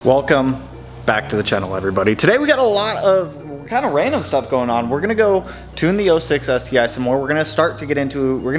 Welcome back to the channel, everybody. Today we got a lot of kind of random stuff going on. We're gonna go tune the 06 STI some more. We're gonna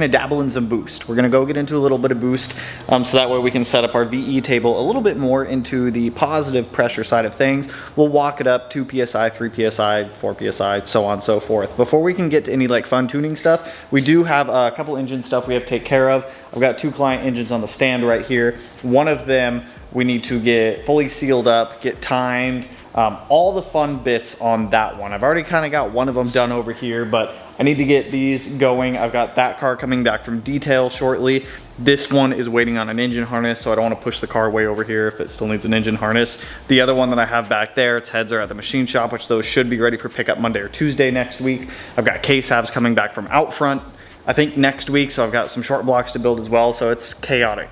dabble in some boost. We're gonna go get into a little bit of boost so that way we can set up our VE table a little bit more into the positive pressure side of things. We'll walk it up 2 PSI, 3 PSI, 4 PSI, so on and so forth. Before we can get to any like fun tuning stuff, we do have a couple engine stuff we have to take care of. I've got 2 client engines on the stand right here. One of them we need to get fully sealed up, get timed, all the fun bits on that one. I've already kind of got one of them done over here, but I need to get these going. I've got that car coming back from detail shortly. This one is waiting on an engine harness, so I don't want to push the car way over here if it still needs an engine harness. The other one that I have back there, its heads are at the machine shop, which those should be ready for pickup Monday or Tuesday next week. I've got case halves coming back from out front, I think next week, so I've got some short blocks to build as well, so it's chaotic.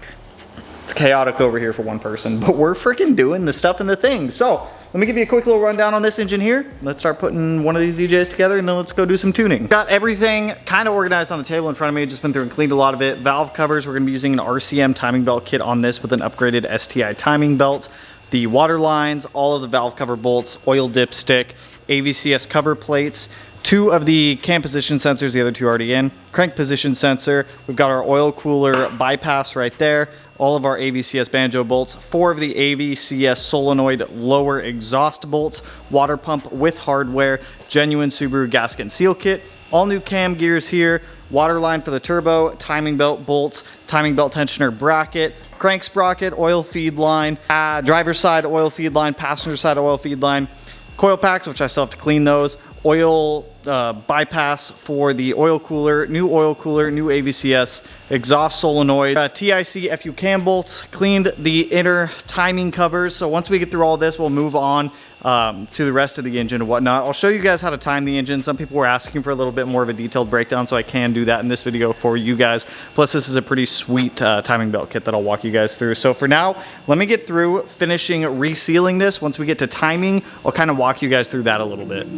It's chaotic over here for one person, but we're freaking doing the stuff and the things. So let me give you a quick little rundown on this engine here. Let's start putting one of these EJs together and then let's go do some tuning. Got everything kind of organized on the table in front of me. Just been through and cleaned a lot of it. Valve covers, we're gonna be using an RCM timing belt kit on this with an upgraded STI timing belt. The water lines, all of the valve cover bolts, oil dipstick, AVCS cover plates, 2 of the cam position sensors, the other 2 already in, crank position sensor. We've got our oil cooler bypass right there, all of our AVCS banjo bolts, 4 of the AVCS solenoid lower exhaust bolts, water pump with hardware, genuine Subaru gasket and seal kit, all new cam gears here, water line for the turbo, timing belt bolts, timing belt tensioner bracket, crank sprocket, oil feed line, driver's side oil feed line, passenger side oil feed line, coil packs, which I still have to clean those, oil bypass for the oil cooler, new AVCS, exhaust solenoid, TIC FU cam bolts, cleaned the inner timing covers. So once we get through all this, we'll move on to the rest of the engine and whatnot. I'll show you guys how to time the engine. Some people were asking for a little bit more of a detailed breakdown, so I can do that in this video for you guys. Plus this is a pretty sweet timing belt kit that I'll walk you guys through. So for now, let me get through finishing resealing this. Once we get to timing, I'll kind of walk you guys through that a little bit.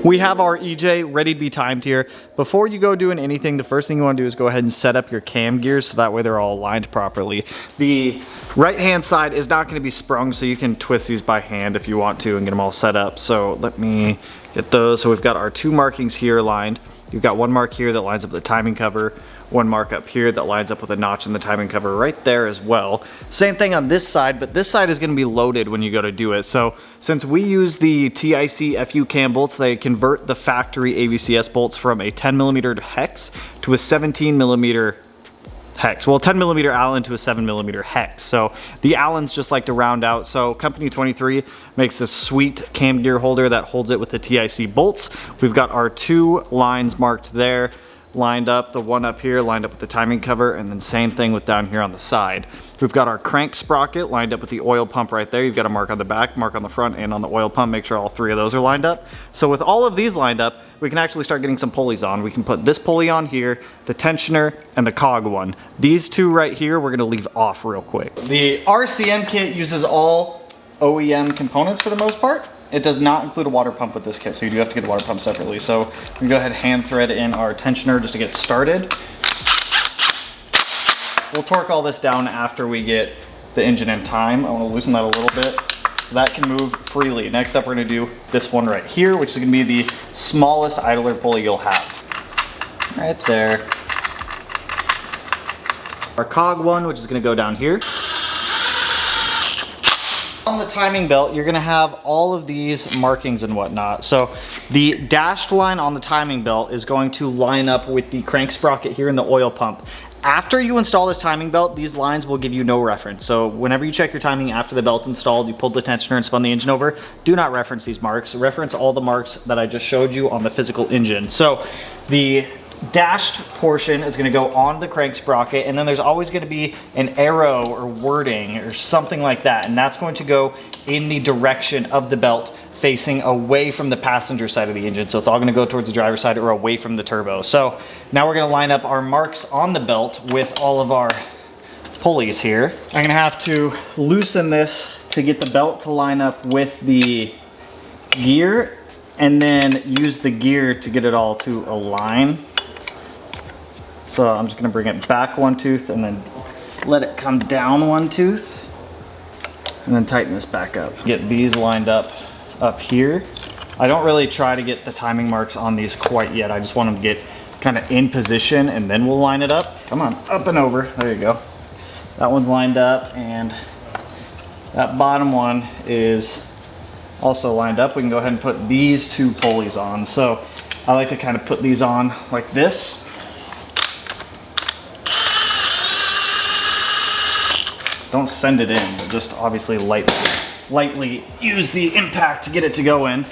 We have our EJ ready to be timed here. Before you go doing anything, the first thing you want to do is go ahead and set up your cam gears so that way they're all aligned properly. The right hand side is not going to be sprung, so you can twist these by hand if you want to and get them all set up. So let me get those. So we've got our 2 markings here aligned. You've got 1 mark here that lines up with the timing cover, 1 mark up here that lines up with a notch in the timing cover right there as well. Same thing on this side, but this side is going to be loaded when you go to do it. So since we use the TIC FU cam bolts, they convert the factory AVCS bolts from a 10mm hex to a 17mm hex. Well, 10mm Allen to a 7mm hex. So the Allens just like to round out. So Company 23 makes this sweet cam gear holder that holds it with the TIC bolts. We've got our 2 lines marked there, lined up, the one up here lined up with the timing cover, and then same thing with down here on the side. We've got our crank sprocket lined up with the oil pump right there. You've got a mark on the back, mark on the front, and on the oil pump. Make sure all 3 of those are lined up. So with all of these lined up, we can actually start getting some pulleys on. We can put this pulley on here, the tensioner, and the cog one. These 2 right here, we're gonna leave off real quick. The RCM kit uses all OEM components for the most part. It does not include a water pump with this kit, so you do have to get the water pump separately. So we can go ahead and hand thread in our tensioner just to get started. We'll torque all this down after we get the engine in time. I want to loosen that a little bit so that can move freely. Next up, we're going to do this one right here, which is going to be the smallest idler pulley you'll have. Right there. Our cog one, which is going to go down here. On the timing belt, you're gonna have all of these markings and whatnot. So the dashed line on the timing belt is going to line up with the crank sprocket here in the oil pump. After you install this timing belt, these lines will give you no reference. So whenever you check your timing after the belt's installed, you pulled the tensioner and spun the engine over, do not reference these marks. Reference all the marks that I just showed you on the physical engine. So the dashed portion is going to go on the crank sprocket, and then there's always going to be an arrow or wording or something like that, and that's going to go in the direction of the belt facing away from the passenger side of the engine. So it's all going to go towards the driver's side or away from the turbo. So now we're going to line up our marks on the belt with all of our pulleys here. I'm going to have to loosen this to get the belt to line up with the gear, and then use the gear to get it all to align. So I'm just going to bring it back one tooth and then let it come down one tooth, and then tighten this back up. Get these lined up here. I don't really try to get the timing marks on these quite yet. I just want them to get kind of in position, and then we'll line it up. Come on, up and over. There you go. That one's lined up, and that bottom one is also lined up. We can go ahead and put these two pulleys on. So I like to kind of put these on like this. Don't send it in, but just obviously lightly use the impact to get it to go in.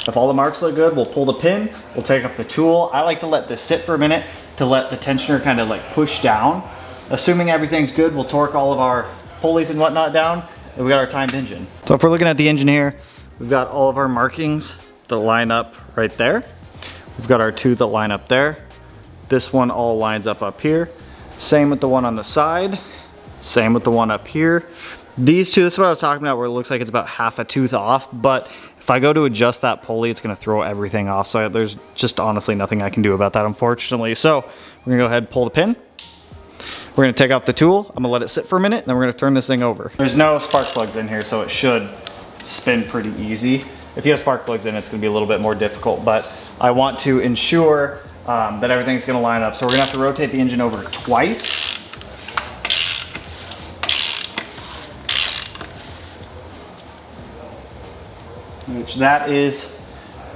If all the marks look good, we'll pull the pin, we'll take off the tool. I like to let this sit for a minute to let the tensioner kind of like push down. Assuming everything's good, we'll torque all of our pulleys and whatnot down, and we got our timed engine. So if we're looking at the engine here, we've got all of our markings that line up right there. We've got our two that line up there. This one all lines up here. Same with the one on the side. Same with the one up here. These two, this is what I was talking about, where it looks like it's about half a tooth off, but if I go to adjust that pulley, it's gonna throw everything off. So there's just honestly nothing I can do about that, unfortunately. So we're gonna go ahead and pull the pin. We're gonna take off the tool. I'm gonna let it sit for a minute, and then we're gonna turn this thing over. There's no spark plugs in here, so it should spin pretty easy. If you have spark plugs in, it's gonna be a little bit more difficult, but I want to ensure that everything's gonna line up. So we're gonna have to rotate the engine over twice. Which that is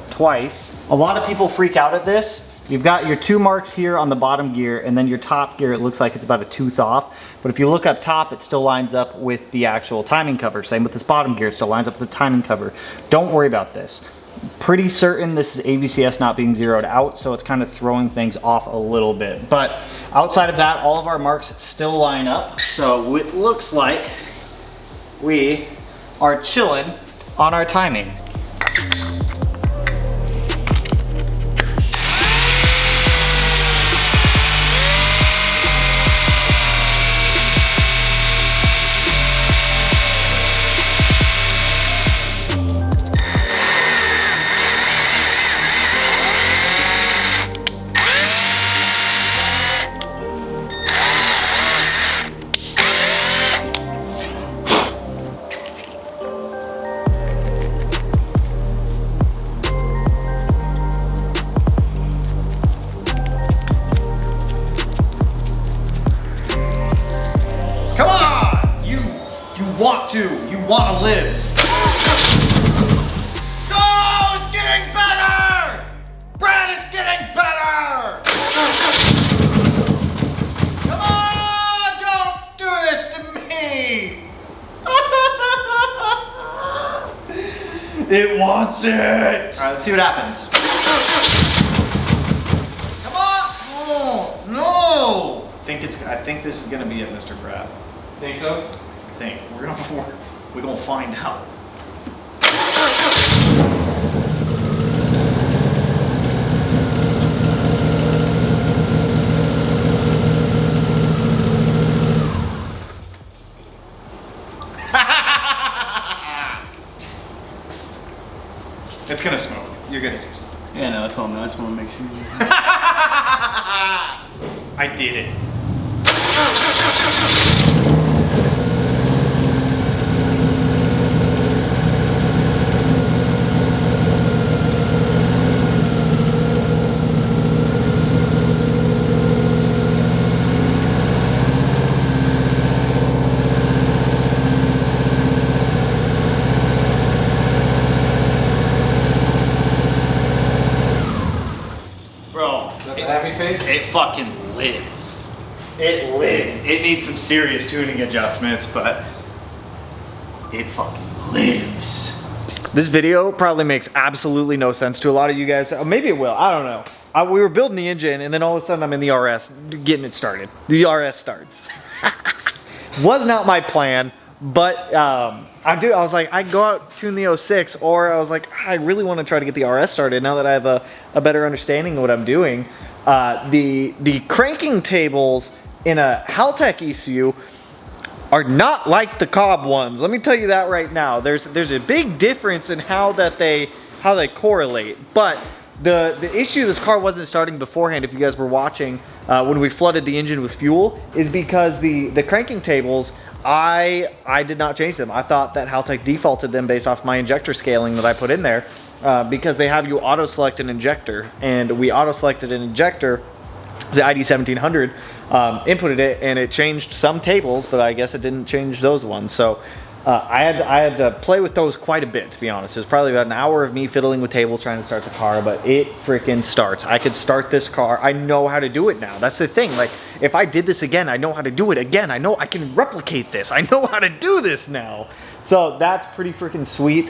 twice. A lot of people freak out at this. You've got your two marks here on the bottom gear, and then your top gear, it looks like it's about a tooth off. But if you look up top, it still lines up with the actual timing cover. Same with this bottom gear, it still lines up with the timing cover. Don't worry about this. Pretty certain this is AVCS not being zeroed out, so it's kind of throwing things off a little bit. But outside of that, all of our marks still line up. So it looks like we are chilling on our timing. You want to live. Oh, it's getting better! Brad, it's getting better! Come on, don't do this to me! It wants it! All right, let's see what happens. Come on! Oh, no! I think this is gonna be it, Mr. Brad. Think so? We're gonna find out. It's gonna smoke. You're gonna see smoke. Yeah, no, that's all. I just want to make sure. I did it. It fucking lives. It lives. It needs some serious tuning adjustments, but it fucking lives. This video probably makes absolutely no sense to a lot of you guys. Maybe it will, I don't know. We were building the engine and then all of a sudden I'm in the RS getting it started. The RS starts. Was not my plan, but I was like, I'd go out tune the 06, or I was like, I really want to try to get the RS started now that I have a better understanding of what I'm doing. The cranking tables in a Haltech ECU are not like the Cobb ones. Let me tell you that right now. There's a big difference in how they correlate. But the issue this car wasn't starting beforehand, if you guys were watching when we flooded the engine with fuel, is because the cranking tables, I did not change them. I thought that Haltech defaulted them based off my injector scaling that I put in there, because they have you auto select an injector, and we auto selected an injector. The ID 1700 inputted it and it changed some tables, but I guess it didn't change those ones. So I had to play with those quite a bit, to be honest. It was probably about an hour of me fiddling with tables trying to start the car, but it freaking starts. I could start this car. I know how to do it now. That's the thing. Like, if I did this again, I know how to do it again. I know I can replicate this. I know how to do this now. So that's pretty freaking sweet.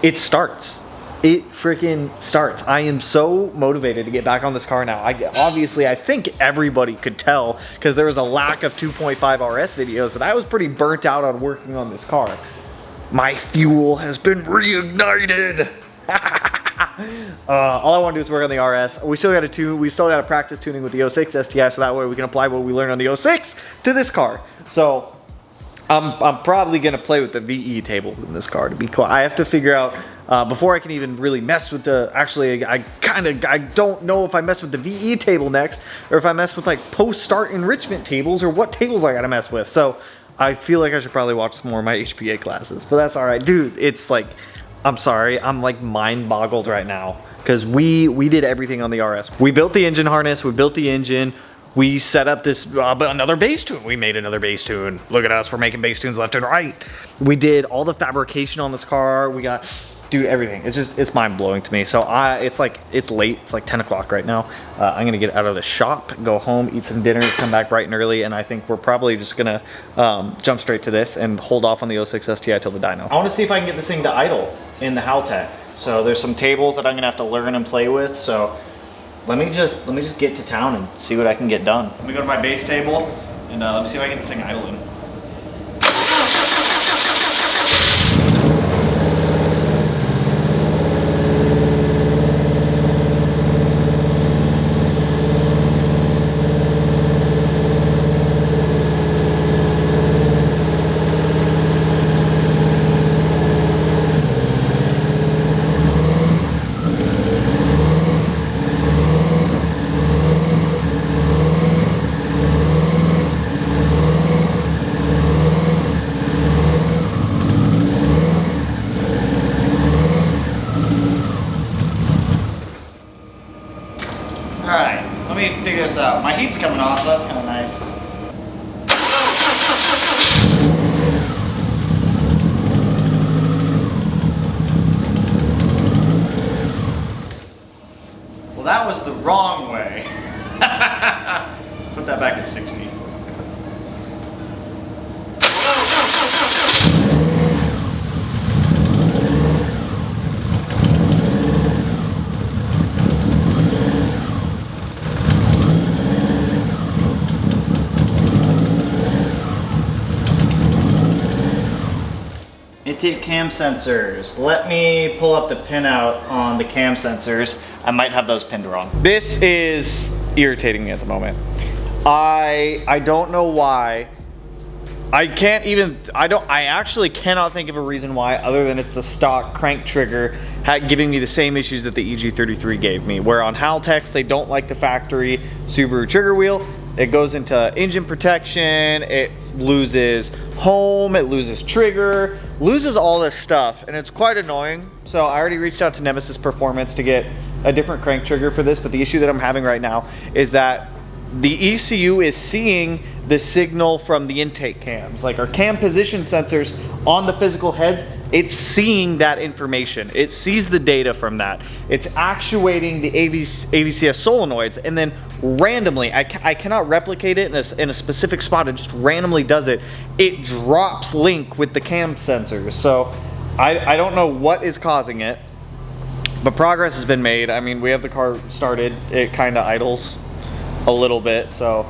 It starts. It freaking starts. I am so motivated to get back on this car now. Obviously, I think everybody could tell because there was a lack of 2.5 RS videos that I was pretty burnt out on working on this car. My fuel has been reignited. All I want to do is work on the RS. We still got to tune. We still got to practice tuning with the 06 STI, so that way we can apply what we learned on the 06 to this car. So I'm probably gonna play with the VE table in this car, to be quiet. I have to figure out before I can even really mess with the. Actually, I don't know if I mess with the VE table next, or if I mess with like post-start enrichment tables, or what tables I gotta mess with. So I feel like I should probably watch some more of my HPA classes, but that's all right, dude. It's like, I'm sorry, I'm like mind boggled right now because we did everything on the RS. We built the engine harness, we built the engine. We set up this, another bass tune. We made another bass tune. Look at us, we're making bass tunes left and right. We did all the fabrication on this car. We got, dude, everything. It's mind blowing to me. So it's late, it's like 10 o'clock right now. I'm gonna get out of the shop, go home, eat some dinner, come back bright and early, and I think we're probably just gonna jump straight to this and hold off on the 06 STI till the dyno. I wanna see if I can get this thing to idle in the Haltech. So there's some tables that I'm gonna have to learn and play with. So let me just get to town and see what I can get done. Let me go to my base table and let me see if I can get this thing idling. Alright, let me figure this out. My heat's coming off, so that's kind of nice. Well, that was the wrong way. Put that back at 60. Intake cam sensors. Let me pull up the pinout on the cam sensors. I might have those pinned wrong. This is irritating me at the moment. I don't know why. I actually cannot think of a reason why, other than it's the stock crank trigger giving me the same issues that the EG33 gave me, where on Haltechs they don't like the factory Subaru trigger wheel. It goes into engine protection, it loses home, it loses trigger, loses all this stuff, and it's quite annoying. So I already reached out to Nemesis Performance to get a different crank trigger for this, but the issue that I'm having right now is that the ECU is seeing the signal from the intake cams. Like our cam position sensors on the physical heads, it's seeing that information. It sees the data from that. It's actuating the AVCS solenoids, and then randomly, I cannot replicate it in a specific spot, it just randomly does it. It drops link with the cam sensors. So I don't know what is causing it, but progress has been made. I mean, we have the car started. It kind of idles a little bit, so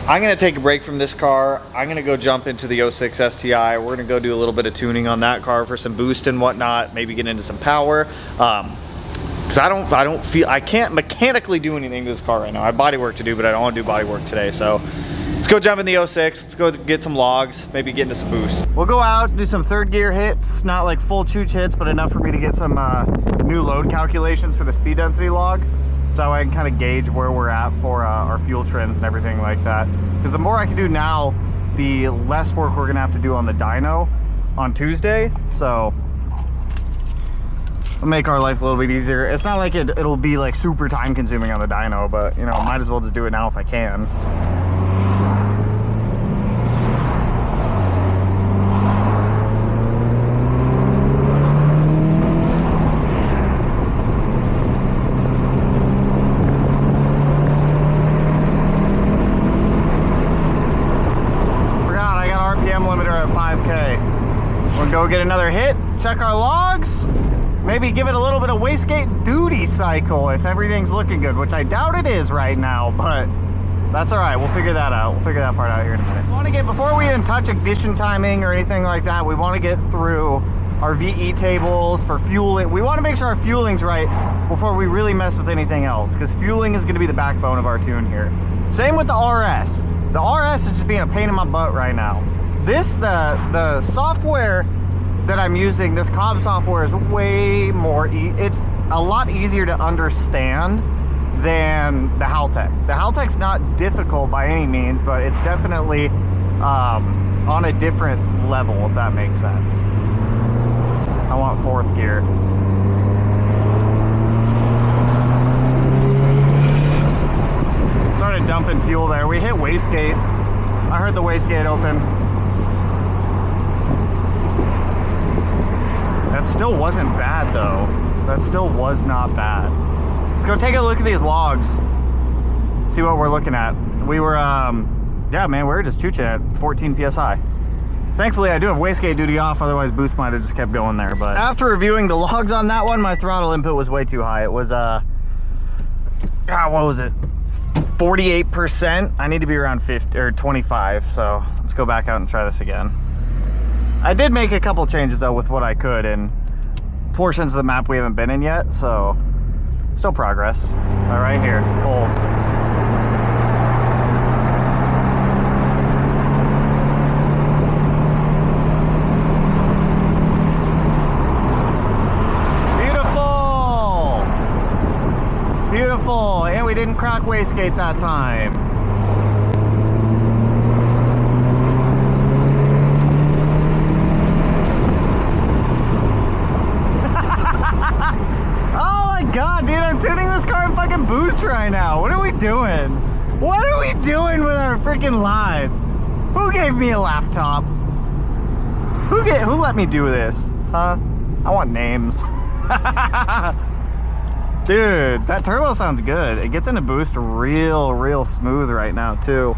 I'm gonna take a break from this car. I'm gonna go jump into the 06 STI. We're gonna go do a little bit of tuning on that car for some boost and whatnot, maybe get into some power. Because I can't mechanically do anything to this car right now. I have body work to do, but I don't want to do body work today. So let's go jump in the 06. Let's go get some logs, maybe get into some boost. We'll go out, do some third gear hits, not like full chooch hits, but enough for me to get some new load calculations for the speed density log. So I can kind of gauge where we're at for our fuel trims and everything like that. Because the more I can do now, the less work we're gonna have to do on the dyno on Tuesday. So it'll make our life a little bit easier. It's not like it'll be like super time consuming on the dyno, but you know, might as well just do it now if I can. Go get another hit, check our logs, maybe give it a little bit of wastegate duty cycle if everything's looking good, which I doubt it is right now, but that's all right. We'll figure that out. We'll figure that part out here in a minute. Before we even touch ignition timing or anything like that, we want to get through our VE tables for fueling. We want to make sure our fueling's right before we really mess with anything else, because fueling is going to be the backbone of our tune here. Same with the RS. The RS is just being a pain in my butt right now. The software that I'm using, this Cobb software, is way more, it's a lot easier to understand than the Haltech. The Haltech's not difficult by any means, but it's definitely on a different level, if that makes sense. I want fourth gear. Started dumping fuel there. We hit wastegate. I heard the wastegate open. That still wasn't bad though. That still was not bad. Let's go take a look at these logs. See what we're looking at. We were, yeah man, we were just chooching at 14 PSI. Thankfully I do have wastegate duty off, otherwise boost might have just kept going there. But after reviewing the logs on that one, my throttle input was way too high. It was, God, what was it? 48%. I need to be around 50 or 25. So let's go back out and try this again. I did make a couple changes though with what I could in portions of the map we haven't been in yet, so still progress. All right, here, hold. Beautiful! Beautiful, and we didn't crack wastegate that time. God, dude, I'm tuning this car in fucking boost right now. What are we doing? What are we doing with our freaking lives? Who gave me a laptop? Who let me do this? Huh? I want names. Dude, that turbo sounds good. It gets into boost real smooth right now too.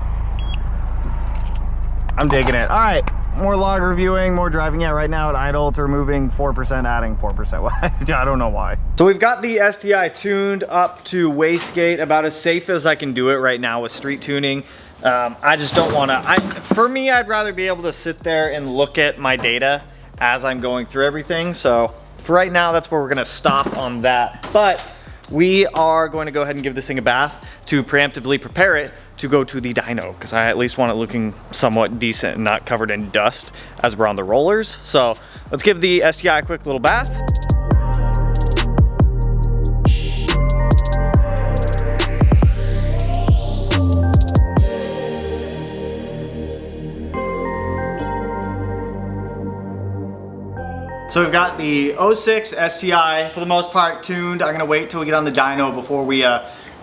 I'm digging it. All right. More log reviewing, more driving. Yeah, right now at idle, it's removing 4%, adding 4%. I don't know why. So we've got the STI tuned up to wastegate, about as safe as I can do it right now with street tuning. I just don't want to, for me, I'd rather be able to sit there and look at my data as I'm going through everything. So for right now, that's where we're gonna stop on that. But we are going to go ahead and give this thing a bath to preemptively prepare it to go to the dyno, because I at least want it looking somewhat decent and not covered in dust as we're on the rollers. So let's give the STI a quick little bath. So we've got the 06 STI for the most part tuned. I'm gonna wait till we get on the dyno before we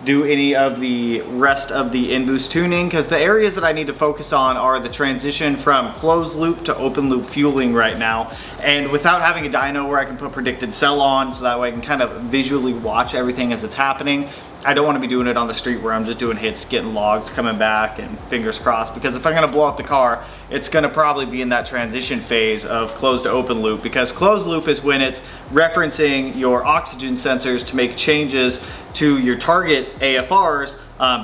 do any of the rest of the in-boost tuning, because the areas that I need to focus on are the transition from closed loop to open loop fueling right now. And without having a dyno where I can put predicted cell on, so that way I can kind of visually watch everything as it's happening, I don't want to be doing it on the street where I'm just doing hits, getting logs, coming back, and fingers crossed, because if I'm going to blow up the car, it's going to probably be in that transition phase of closed to open loop, because closed loop is when it's referencing your oxygen sensors to make changes to your target AFRs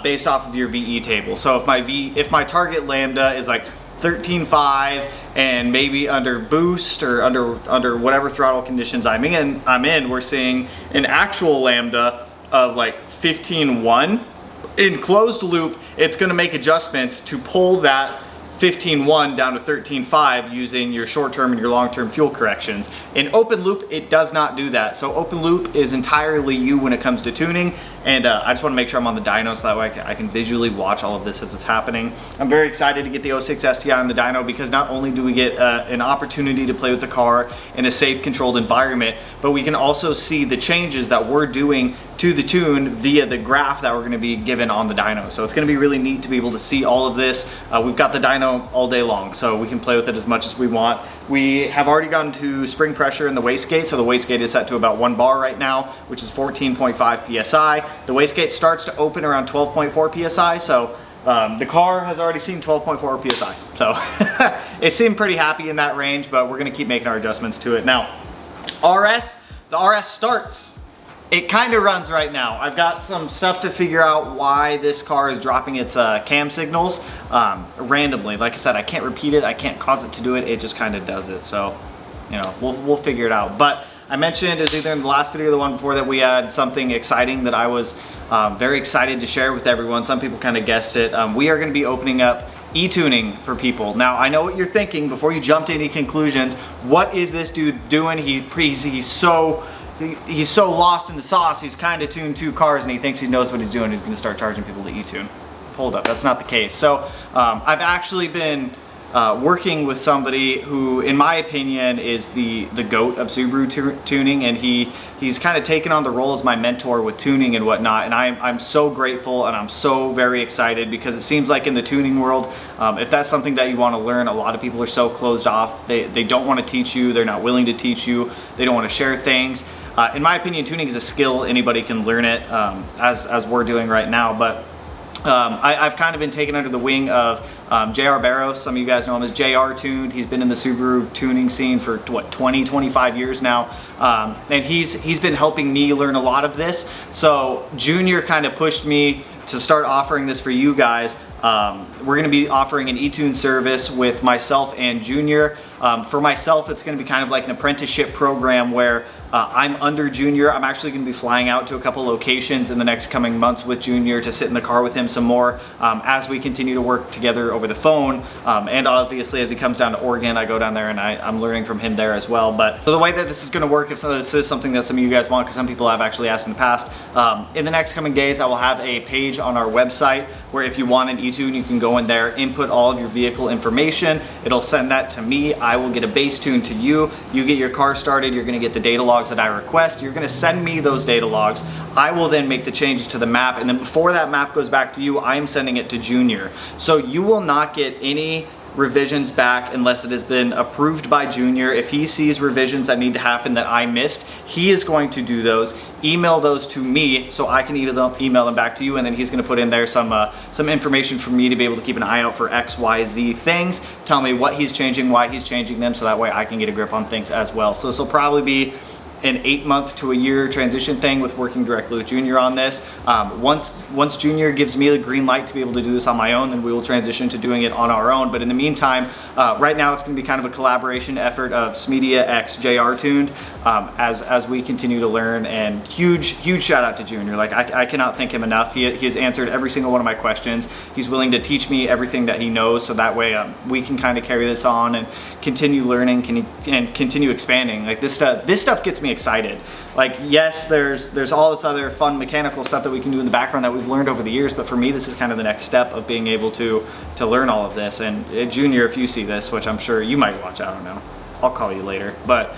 based off of your VE table. So if my target lambda is like 13.5 and maybe under boost or under whatever throttle conditions I'm in, we're seeing an actual lambda of like 15.1. In closed loop, it's going to make adjustments to pull that 15.1 down to 13.5 using your short-term and your long-term fuel corrections. In open loop, it does not do that. So open loop is entirely you when it comes to tuning, and I just want to make sure I'm on the dyno so that way I can visually watch all of this as it's happening. I'm very excited to get the 06 STI on the dyno, because not only do we get an opportunity to play with the car in a safe, controlled environment, but we can also see the changes that we're doing to the tune via the graph that we're going to be given on the dyno. So it's going to be really neat to be able to see all of this. We've got the dyno all day long, so we can play with it as much as we want. We have already gotten to spring pressure in the wastegate, so the wastegate is set to about 1 bar right now, which is 14.5 psi. The wastegate starts to open around 12.4 psi, so the car has already seen 12.4 psi. So it seemed pretty happy in that range, but we're gonna keep making our adjustments to it. Now, the RS starts. It kind of runs right now. I've got some stuff to figure out why this car is dropping its cam signals randomly. Like I said, I can't repeat it. I can't cause it to do it. It just kind of does it. So, you know, we'll figure it out. But I mentioned, it was either in the last video or the one before, that we had something exciting that I was very excited to share with everyone. Some people kind of guessed it. We are going to be opening up e-tuning for people. Now, I know what you're thinking before you jump to any conclusions. What is this dude doing? He's so lost in the sauce. He's kind of tuned 2 cars and he thinks he knows what he's doing. He's going to start charging people to e-tune. Hold up, that's not the case. So I've actually been working with somebody who, in my opinion, is the GOAT of Subaru tuning, and he's kind of taken on the role as my mentor with tuning and whatnot, and I'm so grateful and I'm so very excited, because it seems like in the tuning world, if that's something that you want to learn, a lot of people are so closed off. They don't want to teach you, they're not willing to teach you, they don't want to share things. In my opinion, tuning is a skill. Anybody can learn it, as we're doing right now. But I've kind of been taken under the wing of JR Barrows. Some of you guys know him as JR Tuned. He's been in the Subaru tuning scene for what, 20-25 years now, and he's been helping me learn a lot of this. So Junior kind of pushed me to start offering this for you guys. We're going to be offering an e-tune service with myself and Junior. For myself, it's going to be kind of like an apprenticeship program where I'm under Junior. I'm actually going to be flying out to a couple locations in the next coming months with Junior to sit in the car with him some more as we continue to work together over the phone. And obviously, as he comes down to Oregon, I go down there and I'm learning from him there as well. But so the way that this is going to work, if this is something that some of you guys want, because some people have actually asked in the past, in the next coming days, I will have a page on our website where if you want an e-tune, you can go in there, input all of your vehicle information. It'll send that to me. I will get a base tune to you. You get your car started. You're going to get the data logs that I request. You're going to send me those data logs. I will then make the changes to the map, and then before that map goes back to you, I'm sending it to Junior. So you will not get any revisions back unless it has been approved by Junior. If he sees revisions that need to happen that I missed, he is going to do those, email those to me so I can email them back to you, and then he's going to put in there some information for me to be able to keep an eye out for XYZ things, tell me what he's changing, why he's changing them, so that way I can get a grip on things as well. So this will probably be an 8-month to a year transition thing with working directly with Junior on this. Once Junior gives me the green light to be able to do this on my own, then we will transition to doing it on our own. But in the meantime, right now it's going to be kind of a collaboration effort of Smeedia x JR Tuned as we continue to learn. And huge shout out to Junior. Like I cannot thank him enough. He has answered every single one of my questions. He's willing to teach me everything that he knows, so that way we can kind of carry this on and continue learning and continue expanding. Like this stuff gets me excited. Like, yes, there's all this other fun mechanical stuff that we can do in the background that we've learned over the years, but for me this is kind of the next step of being able to learn all of this. And Junior, if you see this, which I'm sure you might watch, I don't know, I'll call you later, but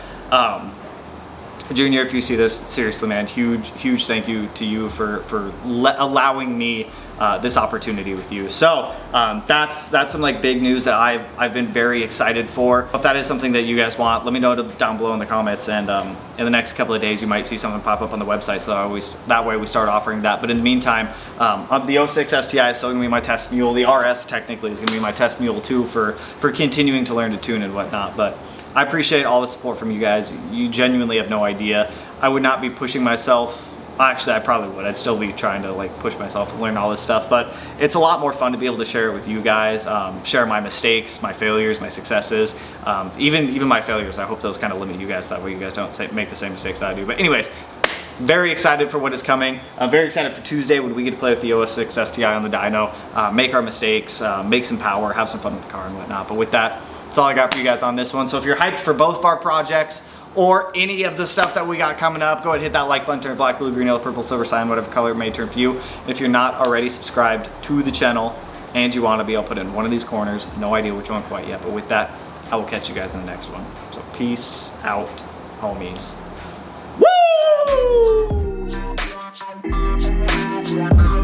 Junior, if you see this, seriously, man, huge thank you to you for allowing me this opportunity with you. So that's some like big news that I've been very excited for. If that is something that you guys want, let me know down below in the comments, and in the next couple of days you might see something pop up on the website, so that way we start offering that. But in the meantime, the 06 STI is still gonna be my test mule. The RS technically is gonna be my test mule too for continuing to learn to tune and whatnot. But I appreciate all the support from you guys. You genuinely have no idea. I would not be pushing myself. Actually, I probably would. I'd still be trying to like push myself and learn all this stuff, but it's a lot more fun to be able to share it with you guys, share my mistakes, my failures, my successes, even my failures. I hope those kind of limit you guys, that way you guys don't make the same mistakes I do. But anyways, very excited for what is coming. I'm very excited for Tuesday when we get to play with the 06 STI on the dyno, make our mistakes, make some power, have some fun with the car and whatnot. But with that, that's all I got for you guys on this one. So if you're hyped for both of our projects or any of the stuff that we got coming up, go ahead and hit that like button, turn black, blue, green, yellow, purple, silver sign, whatever color it may turn for you. And if you're not already subscribed to the channel and you want to be, I'll put it in one of these corners. No idea which one quite yet, but with that, I will catch you guys in the next one. So peace out, homies. Woo!